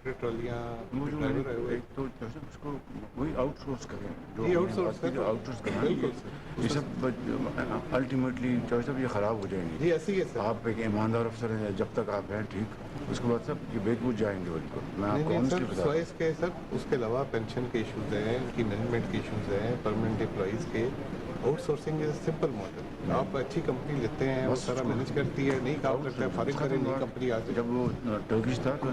Tractor ٹرالیاں وہ جو driver ہے ایک تو اس کو وہی آؤٹ سورس کریں یہ آؤٹ سورس کرنا بالکل یہ سب الٹیمیٹلی صاحب یہ خراب ہو جائیں گے. جی ایسی ہے سر. آپ ایک ایماندار افسر ہیں, جب تک آپ ہیں ٹھیک, اس کے بعد سب یہ بیچ جائیں گے بالکل. میں آپ کو سر سوائس کے سر اس کے علاوہ پینشن کے ایشوز ہیں, ان کی مینجمنٹ کے ایشوز ہیں, پرماننٹ امپلائیز کے. Out sourcing is simple model. آپ اچھی کمپنی لیتے ہیں, وہ سارا مینیج کرتی ہے, نہیں کام کرتا ہے, فارغ کریں, نئی کمپنی آ جائے. جب وہ ٹرکش تھا تو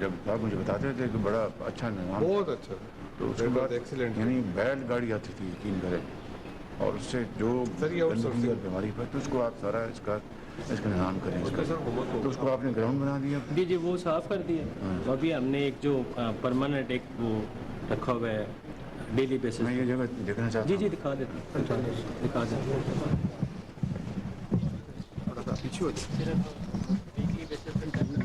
جب آپ مجھے بتاتے تھے کہ بڑا اچھا نظام, بہت اچھا, تو اس کے بعد یعنی بیل گاڑی آتی تھی یقین کریں, اور اس سے جو گندگی اور بیماری پر, تو اس کو آپ سارا اس کا نظام کریں. تو اس کو آپ نے گراؤنڈ بنا دیا. جی وہ صاف کر دیا. ابھی ہم نے ایک جو پرماننٹ ایک وہ رکھا ہوا ہے ڈیلی بیسس. میں یہ جگہ دیکھنا چاہتا ہوں. جی دکھا دیتا ہوں, دکھا دیتا ہوں. تھوڑا سا پیچھے ہو جائے. ڈیلی بیسس پہ کرنا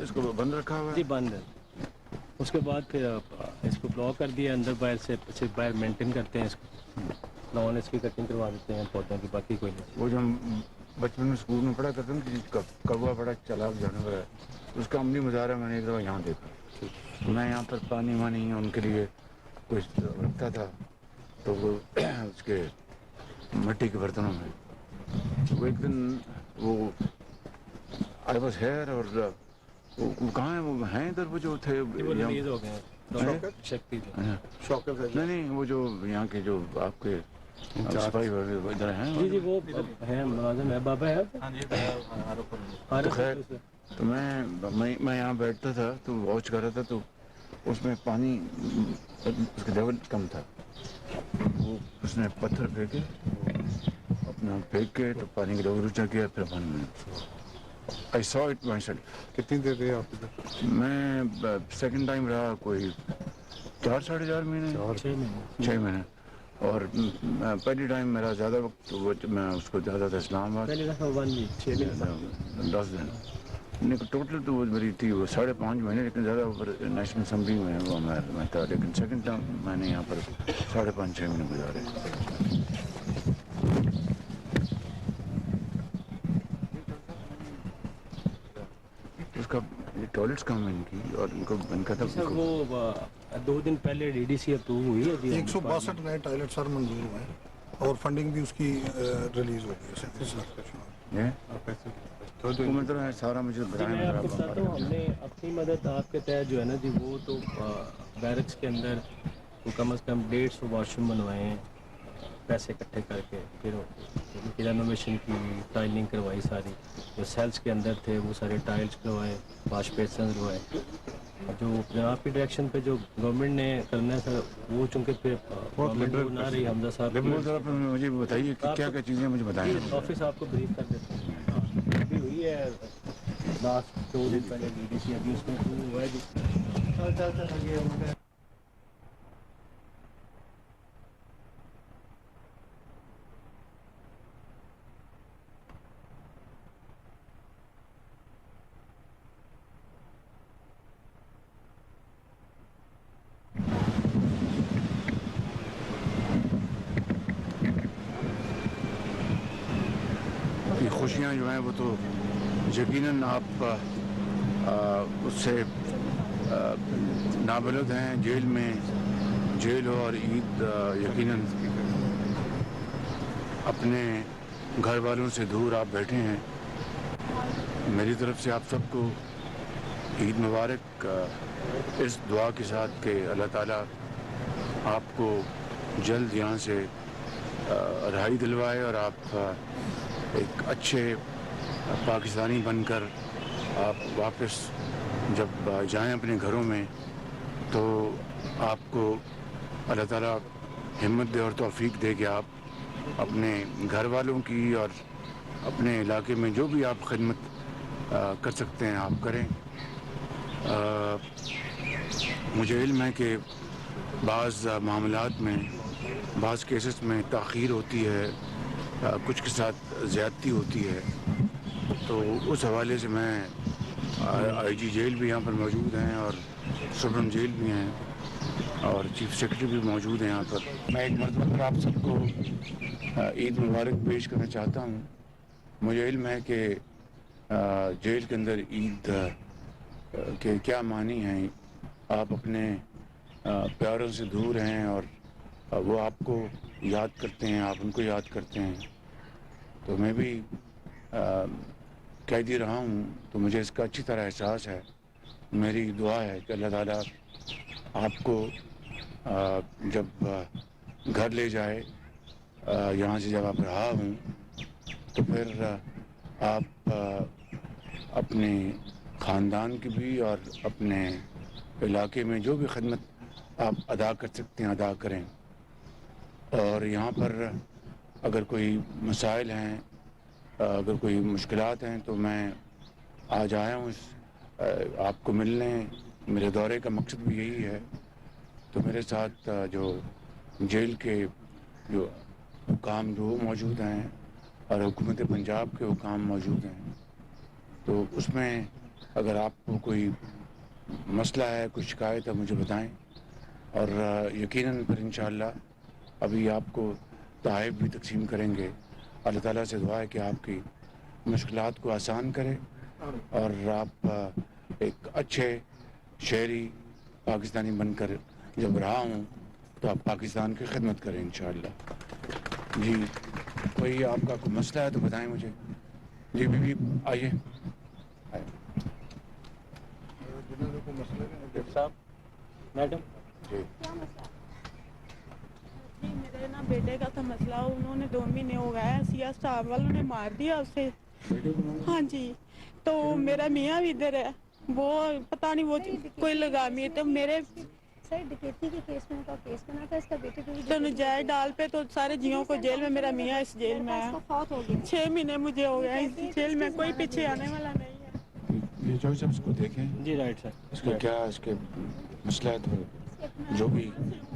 اس کو بند رکھا ہوا ہے. جی بند ہے. اس کے بعد پھر اس کو بلاک کر دیا اندر باہر سے, صرف باہر مینٹین کرتے ہیں اس کو, لان اس کی کٹنگ کروا دیتے ہیں پودوں کی, باقی کوئی نہیں. وہ جو ہم بچپن میں اسکول میں پڑھا کرتے ہیں کہ کوا بڑا چلاک جانور ہے, اس کا عملی مظاہرہ میں نے ایک دفعہ یہاں دیکھا. میں یہاں پر پانی وانی ان کے لیے کچھ رکھتا تھا, تو وہ اس کے مٹی کے برتنوں میں وہ ایک دن وہ آئی واز ہیئر, اور وہ کہاں ہیں, وہ ہیں ادھر, وہ جو تھے ریلیز ہو گئے نہیں وہ جو یہاں کے جو آپ کے سپاہی ادھر ہیں. جی وہ ہیں ملازم ہے, بابا ہے. تو خیر, تو میں یہاں بیٹھتا تھا تو واچ کر رہا تھا, تو اس میں پانی اس کا لیول کم تھا. وہ اس نے پتھر پھینکے, اپنا پھینک کے تو پانی کا لیول اونچا کیا, پھر پانی میں I saw it myself. کتنی دیر رہے آپ ادھر؟ میں سیکنڈ ٹائم رہا کوئی 4-4.5 مہینے, 6 مہینے. اور پہلی ٹائم میرا زیادہ وقت, میں اس کو زیادہ تھا اسلام آباد, 10 دن. ٹوٹل تو وہ میری تھی وہ 5.5 مہینے, لیکن زیادہ اوپر نیشنل اسمبلی میں وہ میں تھا, لیکن سیکنڈ ٹائم میں نے یہاں پر 5.5-6 مہینے گزارے. اس کا ٹوائلٹس کم ہے ان کی, اور ان کا سر وہ 2 دن پہلے ڈی ڈی سی اپروو ہوئی ہے جی. 162 نئے ٹوائلٹ سر منظور ہوئے ہیں, اور فنڈنگ بھی اس کی ریلیز ہو گئی ہے. سارا مجھے میں آپ کو بتاتا ہوں, ہم نے اپنی مدد آپ کے تحت جو ہے نا جی, وہ تو بیرکس کے اندر وہ کم از کم 150 واش روم بنوائے ہیں پیسے اکٹھے کر کے. پھر ان کی رینوویشن کی, ٹائلنگ کروائی ساری, جو سیلس کے اندر تھے وہ سارے ٹائلس کروائے, واش بیسن کروائے. جو جناب کی ڈائریکشن پہ جو گورنمنٹ نے کرنا ہے سر, وہ چونکہ پھر گورنمنٹ نہ رہی, حمزہ صاحب مجھے بتائیے کہ کیا کیا چیزیں مجھے بتائیں. آفس آپ کو بریف کر دیتے ہیں. ابھی ہوئی ہے لاسٹ 2 دن پہلے ڈی ڈی سی, ابھی اس میں ہوا ہے جی. خوشیاں جو ہیں وہ تو یقیناً آپ اس سے نابلد ہیں. جیل میں جیل ہو اور عید, یقیناً اپنے گھر والوں سے دور آپ بیٹھے ہیں. میری طرف سے آپ سب کو عید مبارک, اس دعا کے ساتھ کہ اللہ تعالیٰ آپ کو جلد یہاں سے رہائی دلوائے, اور آپ ایک اچھے پاکستانی بن کر آپ واپس جب جائیں اپنے گھروں میں, تو آپ کو اللہ تعالیٰ ہمت دے اور توفیق دے کہ آپ اپنے گھر والوں کی اور اپنے علاقے میں جو بھی آپ خدمت کر سکتے ہیں آپ کریں. مجھے علم ہے کہ بعض معاملات میں, بعض کیسز میں تاخیر ہوتی ہے, کچھ کے ساتھ زیادتی ہوتی ہے, تو اس حوالے سے میں آئی جی جیل بھی یہاں پر موجود ہیں اور سبرن جیل بھی ہیں, اور چیف سیکرٹری بھی موجود ہیں یہاں پر. میں ایک مرتبہ پھر آپ سب کو عید مبارک پیش کرنا چاہتا ہوں. مجھے علم ہے کہ جیل کے اندر عید کے کیا معنی ہیں. آپ اپنے پیاروں سے دور ہیں اور وہ آپ کو یاد کرتے ہیں, آپ ان کو یاد کرتے ہیں. تو میں بھی قیدی رہا ہوں تو مجھے اس کا اچھی طرح احساس ہے. میری دعا ہے کہ اللہ تعالیٰ آپ کو جب گھر لے جائے, یہاں سے جب آپ رہا ہوں تو پھر آپ اپنے خاندان کی بھی اور اپنے علاقے میں جو بھی خدمت آپ ادا کر سکتے ہیں ادا کریں. اور یہاں پر اگر کوئی مسائل ہیں, اگر کوئی مشکلات ہیں تو میں آج آیا ہوں آپ کو ملنے. میرے دورے کا مقصد بھی یہی ہے. تو میرے ساتھ جو جیل کے جو حکام جو موجود ہیں اور حکومت پنجاب کے حکام موجود ہیں, تو اس میں اگر آپ کو کوئی مسئلہ ہے, کوئی شکایت ہے, مجھے بتائیں. اور یقیناً پھر انشاءاللہ ابھی آپ کو تحائف بھی تقسیم کریں گے. اللہ تعالیٰ سے دعا ہے کہ آپ کی مشکلات کو آسان کرے اور آپ ایک اچھے شہری پاکستانی بن کر جب رہا ہوں تو آپ پاکستان کی خدمت کریں انشاءاللہ. جی کوئی آپ کا کوئی مسئلہ ہے تو بتائیں مجھے. جی بی بی آئیے. صاحب میڈم جی میرے نا بیٹے کا تھا مسئلہ, انہوں نے 2 مہینے ہو گئے ہیں, سیاہ صاحب والوں نے مار دیا اسے. ہاں جی, تو میرا میاں بھی ادھر ہے, وہ پتہ نہیں وہ کوئی لگامی ہے. تو میرے سر ڈکیتی کے کیس میں ان کا کیس بنا تھا, اس کا بیٹے کو بھی تو نجائز ڈال پہ تو سارے جیوں کو جیل میں, میرا میاں اس جیل میں ہے. فوت ہو گیا. 6 مہینے مجھے ہو گئے اس جیل میں, کوئی پیچھے آنے والا نہیں ہے. یہ جو صاحب اس کو دیکھیں, جی رائٹ سر. اس کا کیا اس کے مسئلہ ہے, تو جو بھی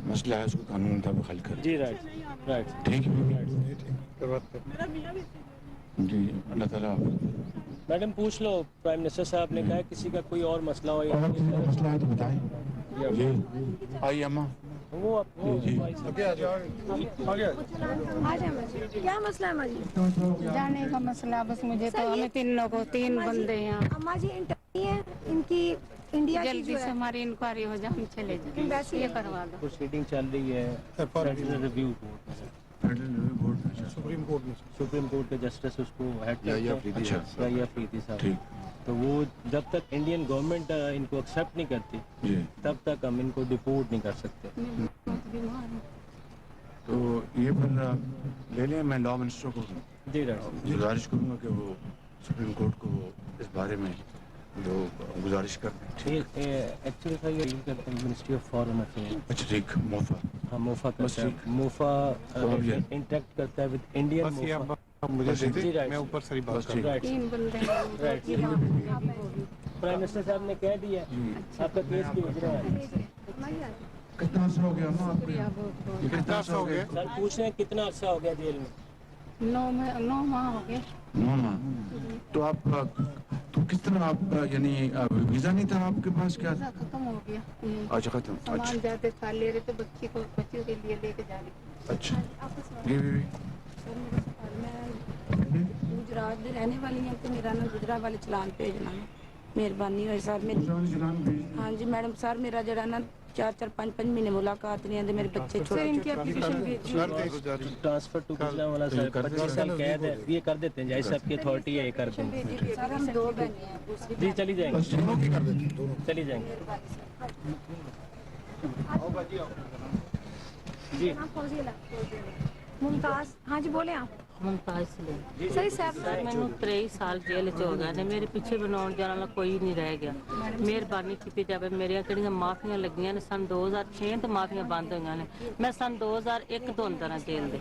مسئلہ ہے اس کو قانون مطابق حل کریں. جی رائٹ رائٹ. ٹھیک ہے میرا میاں بھی جی. اللہ تعالیٰ میڈم پوچھ لو, پرائم منسٹر صاحب نے کہا ہے کسی کا کوئی اور مسئلہ ہو یا اور کسی کا مسئلہ ہے تو بتائیں. جی آئیے اماں. وہ جی آ جائیں مجھے, کیا مسئلہ ہے مجھے جانے کا مسئلہ بس مجھے تو ہمیں تینوں کو 3 بندے ہیں. اما جی انٹرویو ہے ان کی انڈیا کی جلدی جو سے ہے ہماری انکوائری ہو جائے, ہم چلے جائیں. ایمبیسی یہ کروا دو. پروسیڈنگ چل رہی ہے فیڈرل ریویو کورٹ میں. فیڈرل ریویو بورڈ میں. سپریم کورٹ میں. سپریم کورٹ کے جسٹس اس کو ہیڈ یا کرتے ہیں, یا فریدی صاحب. ٹھیک. تو وہ جب تک انڈین گورنمنٹ ان کو ایکسیپٹ نہیں کرتی جی تب تک ہم ان کو ڈپورٹ نہیں کر سکتے. تو یہ پھر لے لیں. میں لا منسٹر کو جی رائٹ. گزارش کروں گا کہ وہ سپریم کورٹ کو اس بارے میں جو گزارش کر دیں. ایکچولی سر یہ کرتے ہیں منسٹری آف فارن افیئر. اچھا ٹھیک. موفا ہاں موفا بس کرتا ہے. ٹھیک. موفا تو اب یہ انٹریکٹ کرتا ہے ود انڈین بس یہ موفا. اب مجھے دے جی دیں, رائٹ. میں اوپر سے ہی بات بس کروں. رائٹ. 3 بندے ہیں. رائٹ. پرائم منسٹر صاحب نے کہہ دیا آپ کا کیس بھیج رہے ہیں. کتنا عرصہ ہو گیا اماں آپ شکریہ بہت بہت. یہ کتنا عرصہ ہو گیا؟ سر پوچھ رہے ہیں کتنا عرصہ ہو گیا جیل میں. 9 ماہ ہو گئے. 9 ماہ. تو آپ تو کس طرح آپ یعنی ویزا نہیں تھا آپ کے پاس کیا؟ ویزا ختم ہو گیا. اچھا ختم. سامان اچھا جاتے تھا لے رہے تھے, بچیوں کے لیے لے کے جا رہے تھے. اچھا. جی بی میں گجرات دے رہنے والی ہوں تو میرا نا گجرات والے چلان بھیجنا ہے, مہربانی ہوئی سر میری. ہاں جی میڈم سر, میرا جڑا نا 4-5 مہینے ملاقات نہیں ہے, میرے بچے سر چھوٹے ان کی اپلیکیشن بھیجی. ٹرانسفر ٹو گجرا والا سر 25 سال قید ہے. یہ کر دیتے ہیں, جائے صاحب کی اتھارٹی ہے, یہ کر دیں گے. سر ہم 2 بہنیں ہیں, دوسری جی چلی جائیں گے, دونوں کی کر دیتے ہیں, دونوں. چلی جائیں گے. جی ممتاز. ہاں جی بولے آپ. ممتاز صحیح صاحب. سر مینوں 23 سال جیل چ ہو گئے نے, میرے پیچھے بناؤ جانے والا کوئی نہیں رہ گیا. مہربانی کی جائے. میرے کہڑیاں معافیاں لگیاں نے سن 2006 تو معافیاں بند ہوئی نے. میں سن 2001 تو اندر ہاں جیل دے.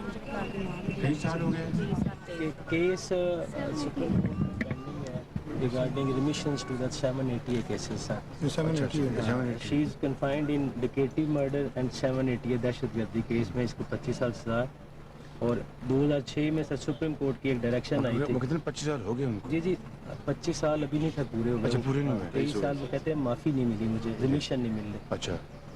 23 سال ہو گئے. کیس سپریم کورٹ میں پینڈنگ ہے regarding remissions to that 780 cases sir. 780 She is confined in Daketi murder and 780 دہشت گردی کیس میں اس کو 25 سال سزا. اور 2006 میں سر سپریم کورٹ کی ایک ڈائریکشن آئی تھی. کتنے 25 سال ہو گئے ان کو؟ جی جی 25 سال ابھی نہیں تھے پورے ہو گئے. اچھا پورے نہیں ہوئے. 23 سال وہ کہتے ہیں معافی نہیں ملی مجھے, ریمیشن نہیں مل رہی. اچھا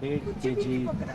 1.5 kg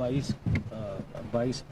22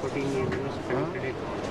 14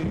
1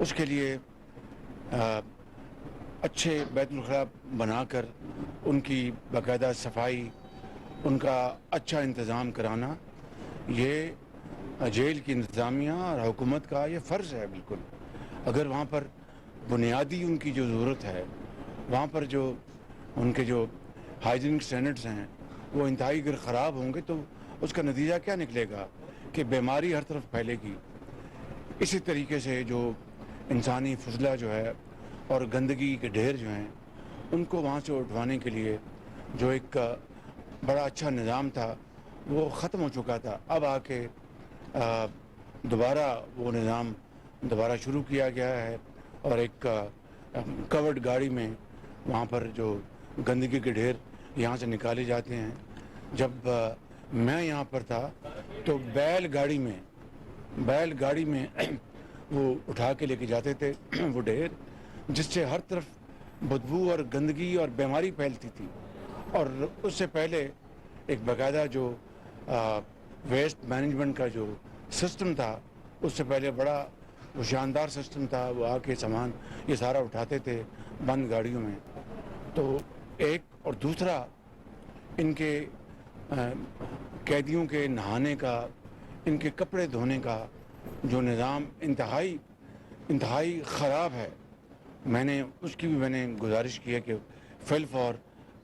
اس کے لیے اچھے بیت الخلاء بنا کر ان کی باقاعدہ صفائی، ان کا اچھا انتظام کرانا، یہ جیل کی انتظامیہ اور حکومت کا یہ فرض ہے بالکل۔ اگر وہاں پر بنیادی ان کی جو ضرورت ہے، وہاں پر جو ان کے جو ہائیجینک سٹینڈرڈز ہیں وہ انتہائی اگر خراب ہوں گے تو اس کا نتیجہ کیا نکلے گا کہ بیماری ہر طرف پھیلے گی۔ اسی طریقے سے جو انسانی فضلہ جو ہے اور گندگی کے ڈھیر جو ہیں ان کو وہاں سے اٹھوانے کے لیے جو ایک بڑا اچھا نظام تھا وہ ختم ہو چکا تھا۔ اب آ کے دوبارہ وہ نظام دوبارہ شروع کیا گیا ہے اور ایک کورڈ گاڑی میں وہاں پر جو گندگی کے ڈھیر یہاں سے نکالے جاتے ہیں۔ جب میں یہاں پر تھا تو بیل گاڑی میں وہ اٹھا کے لے کے جاتے تھے وہ ڈھیر، جس سے ہر طرف بدبو اور گندگی اور بیماری پھیلتی تھی۔ اور اس سے پہلے ایک باقاعدہ جو ویسٹ مینجمنٹ کا جو سسٹم تھا، اس سے پہلے بڑا وہ شاندار سسٹم تھا، وہ آ کے سامان یہ سارا اٹھاتے تھے بند گاڑیوں میں۔ تو ایک اور دوسرا ان کے قیدیوں کے نہانے کا، ان کے کپڑے دھونے کا جو نظام انتہائی خراب ہے۔ میں نے گزارش کی ہے کہ فی الفور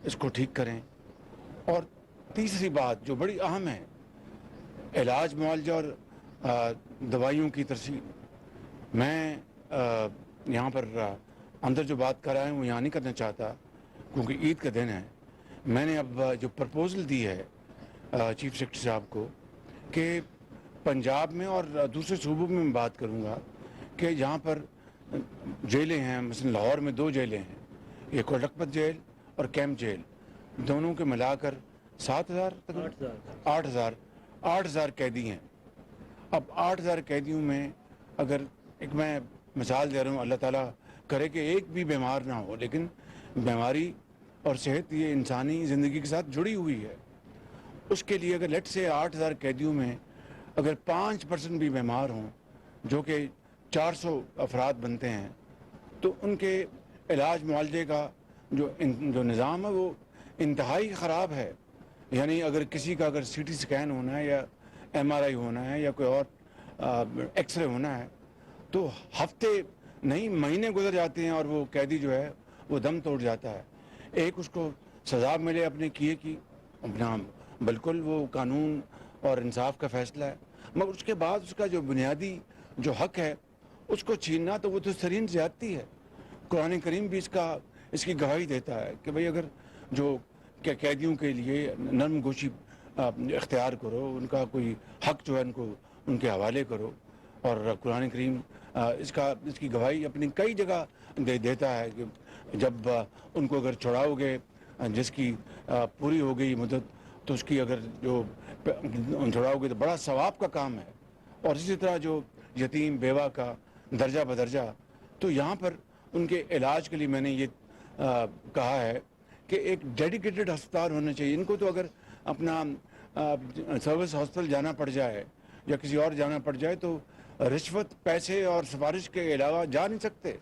اس کو ٹھیک کریں۔ اور تیسری بات جو بڑی اہم ہے، علاج معالجہ اور دوائیوں کی ترسیل۔ میں یہاں پر اندر جو بات کر رہا ہوں وہ یہاں نہیں کرنا چاہتا کیونکہ عید کا دن ہے۔ میں نے اب جو پرپوزل دی ہے چیف سیکرٹری صاحب کو کہ پنجاب میں اور دوسرے صوبوں میں بات کروں گا کہ جہاں پر جیلیں ہیں، مثلا لاہور میں 2 جیلیں ہیں، ایک کوٹکپت جیل اور کیمپ جیل، دونوں کے ملا کر 8,000 قیدی ہیں۔ اب 8,000 قیدیوں میں اگر ایک میں مثال دے رہا ہوں، اللہ تعالیٰ کرے کہ ایک بھی بیمار نہ ہو، لیکن بیماری اور صحت یہ انسانی زندگی کے ساتھ جڑی ہوئی ہے۔ اس کے لیے اگر لیٹ سے 8,000 قیدیوں میں اگر 5% بھی بیمار ہوں، جو کہ 400 افراد بنتے ہیں، تو ان کے علاج معالجے کا جو نظام ہے وہ انتہائی خراب ہے۔ یعنی اگر کسی کا اگر سی ٹی سکین ہونا ہے یا MRI ہونا ہے یا کوئی اور ایکس رے ہونا ہے تو ہفتے نہیں مہینے گزر جاتے ہیں اور وہ قیدی جو ہے وہ دم توڑ جاتا ہے۔ ایک اس کو سزا ملے اپنے کیے کی، اپنا بالکل وہ قانون اور انصاف کا فیصلہ ہے، مگر اس کے بعد اس کا جو بنیادی جو حق ہے اس کو چھیننا تو وہ تو سرین زیادتی ہے۔ قرآن کریم بھی اس کی گواہی دیتا ہے کہ بھئی اگر جو قیدیوں کے لیے نرم گوشی اختیار کرو، ان کا کوئی حق جو ہے ان کے حوالے کرو، اور قرآن کریم اس کی گواہی اپنی کئی جگہ دیتا ہے کہ جب ان کو اگر چھڑاؤ گے، جس کی پوری ہو گئی مدت تو اس کی اگر جو چھڑاؤ گے تو بڑا ثواب کا کام ہے۔ اور اسی طرح جو یتیم بیوہ کا درجہ بدرجہ، تو یہاں پر ان کے علاج کے لیے میں نے یہ کہا ہے کہ ایک ڈیڈیکیٹڈ ہسپتال ہونا چاہیے۔ ان کو تو اگر اپنا سروس ہاسپٹل جانا پڑ جائے یا کسی اور جانا پڑ جائے تو رشوت، پیسے اور سفارش کے علاوہ جا نہیں سکتے۔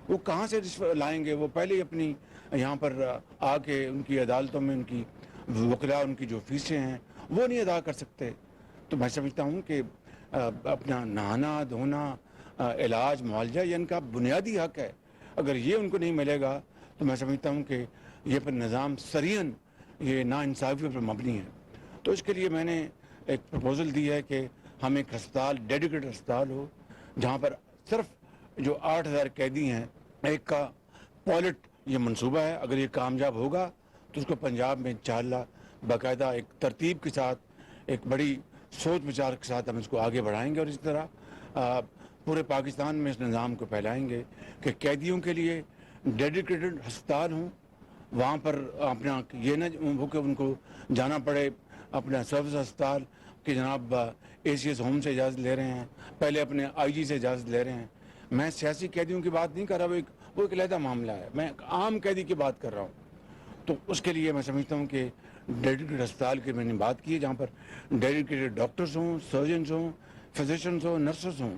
وہ کہاں سے رشوت لائیں گے؟ وہ پہلے ہی اپنی یہاں پر آ کے ان کی عدالتوں میں ان کی وکلاء ان کی جو فیسیں ہیں وہ نہیں ادا کر سکتے۔ تو میں سمجھتا ہوں کہ اپنا نہانا دھونا، علاج معالجہ یہ ان کا بنیادی حق ہے۔ اگر یہ ان کو نہیں ملے گا تو میں سمجھتا ہوں کہ یہ پر نظام سرین یہ ناانصافی پر مبنی ہے۔ تو اس کے لیے میں نے ایک پرپوزل دی ہے کہ ہم ایک ہسپتال، ڈیڈیکیٹڈ ہسپتال ہو جہاں پر صرف جو 8,000 قیدی ہیں، ایک کا پائلٹ یہ منصوبہ ہے۔ اگر یہ کامیاب ہوگا تو اس کو پنجاب میں انشاءاللہ باقاعدہ ایک ترتیب کے ساتھ، ایک بڑی سوچ وچار کے ساتھ ہم اس کو آگے بڑھائیں گے، اور اس طرح پورے پاکستان میں اس نظام کو پھیلائیں گے کہ قیدیوں کے لیے ڈیڈیکیٹڈ ہسپتال ہوں۔ وہاں پر اپنا یہ نہ ہو کہ ان کو جانا پڑے اپنا سروس ہسپتال کہ جناب ACS ہوم سے اجازت لے رہے ہیں، پہلے اپنے IG سے اجازت لے رہے ہیں۔ میں سیاسی قیدیوں کی بات نہیں کر رہا، وہ ایک علیحدہ معاملہ ہے، میں عام قیدی کی بات کر رہا ہوں۔ تو اس کے لیے میں سمجھتا ہوں کہ ڈیڈیکیٹڈ ہسپتال کی میں نے بات کی ہے جہاں پر ڈیڈیکیٹڈ ڈاکٹرز ہوں، سرجنز ہوں، فزیشنز ہوں، نرسز ہوں،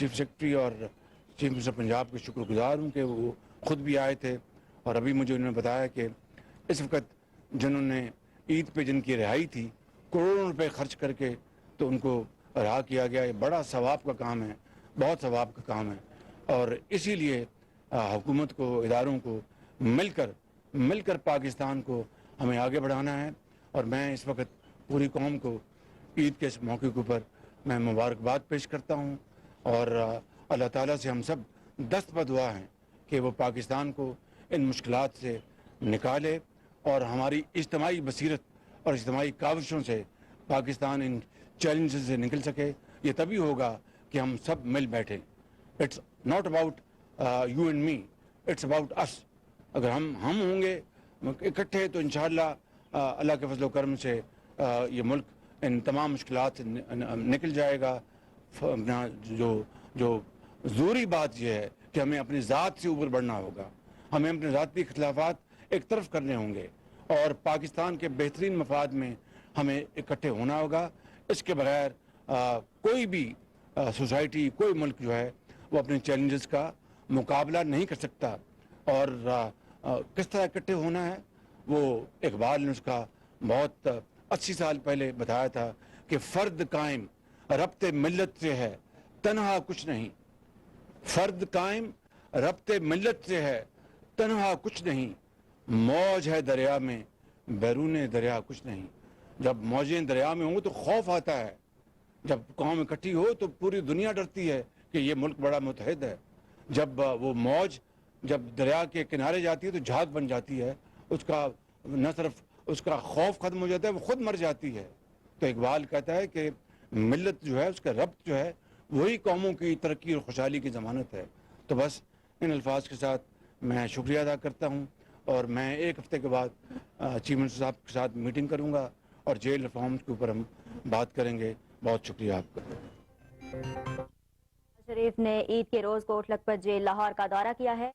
چیف سیکرٹری اور چیف منسٹر پنجاب کے شکرگزار ہوں کہ وہ خود بھی آئے تھے، اور ابھی مجھے انہوں نے بتایا کہ اس وقت جنہوں نے عید پہ جن کی رہائی تھی کروڑوں روپے خرچ کر کے تو ان کو رہا کیا گیا. یہ بڑا ثواب کا کام ہے، بہت ثواب کا کام ہے، اور اسی لیے حکومت کو، اداروں کو مل کر پاکستان کو ہمیں آگے بڑھانا ہے. اور میں اس وقت پوری قوم کو عید کے اس موقع کے اوپر میں مبارکباد پیش کرتا ہوں، اور اللہ تعالیٰ سے ہم سب دست بدعا ہیں کہ وہ پاکستان کو ان مشکلات سے نکالے اور ہماری اجتماعی بصیرت اور اجتماعی کاوشوں سے پاکستان ان چیلنجز سے نکل سکے. یہ تبھی ہوگا کہ ہم سب مل بیٹھیں. It's not about you and me, it's about us. اگر ہم ہوں گے اکٹھے تو انشاءاللہ اللہ کے فضل و کرم سے یہ ملک ان تمام مشکلات سے نکل جائے گا. جو ضروری بات یہ ہے کہ ہمیں اپنی ذات سے اوپر بڑھنا ہوگا، ہمیں اپنے ذاتی اختلافات ایک طرف کرنے ہوں گے، اور پاکستان کے بہترین مفاد میں ہمیں اکٹھے ہونا ہوگا. اس کے بغیر کوئی بھی سوسائٹی، کوئی ملک جو ہے وہ اپنے چیلنجز کا مقابلہ نہیں کر سکتا. اور کس طرح اکٹھے ہونا ہے وہ اقبال نے اس کا بہت 80 سال پہلے بتایا تھا کہ فرد قائم ربط ملت سے ہے تنہا کچھ نہیں. فرد قائم ربط ملت سے ہے تنہا کچھ نہیں. موج ہے دریا میں بیرون دریا کچھ نہیں. جب موجیں دریا میں ہوں تو خوف آتا ہے، جب قوم اکٹھی ہو تو پوری دنیا ڈرتی ہے کہ یہ ملک بڑا متحد ہے. جب وہ موج جب دریا کے کنارے جاتی ہے تو جھاگ بن جاتی ہے، اس کا نہ صرف اس کا خوف ختم ہو جاتا ہے، وہ خود مر جاتی ہے. تو اقبال کہتا ہے کہ ملت جو ہے، اس کا ربط جو ہے، وہی قوموں کی ترقی اور خوشحالی کی ضمانت ہے. تو بس ان الفاظ کے ساتھ میں شکریہ ادا کرتا ہوں، اور میں ایک ہفتے کے بعد چیف منسٹر صاحب کے ساتھ میٹنگ کروں گا اور جیل ریفارمز کے اوپر ہم بات کریں گے. بہت شکریہ آپ کا. شریف نے عید کے روز کوٹ لکھپت جیل لاہور کا دورہ کیا ہے.